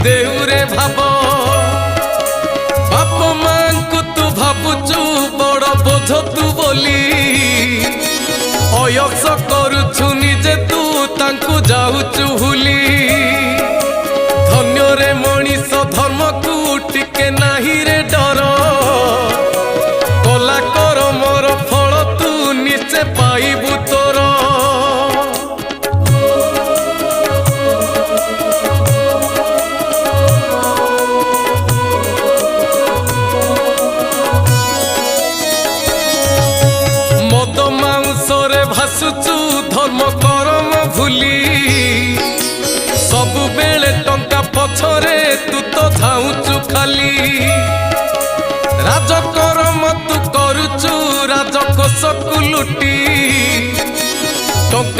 ଦେଉରେ ଭାବ ବାପ ମାଙ୍କୁ ତୁ ଭାବୁଛୁ ବଡ଼ ବୋଝ ତୁ ବୋଲି ଅୟସ କରୁଛୁ ନିଜେ ତୁ ତାଙ୍କୁ ଯାଉଛୁ ଭୁଲି ଧନ୍ୟରେ ମଣିଷ ଧର୍ମକୁ ଟିକେ ନାହିଁ ରେ ଡର କଲା କର ମୋର ଫଳ ତୁ ନିଶ୍ଚେ ପାଇବୁ ତୋର ମଦ ମାଉଁସରେ ଭାସୁଛୁ ଧର୍ମ କରମ ଭୁଲି ସବୁବେଳେ ଟଙ୍କା ପଛରେ ତୁ ତ ଧାଉଁଛୁ ଖାଲି ରାଜକର୍ମ ତୁ କରୁଛୁ ରାଜକୋଷକୁ ଲୁଟି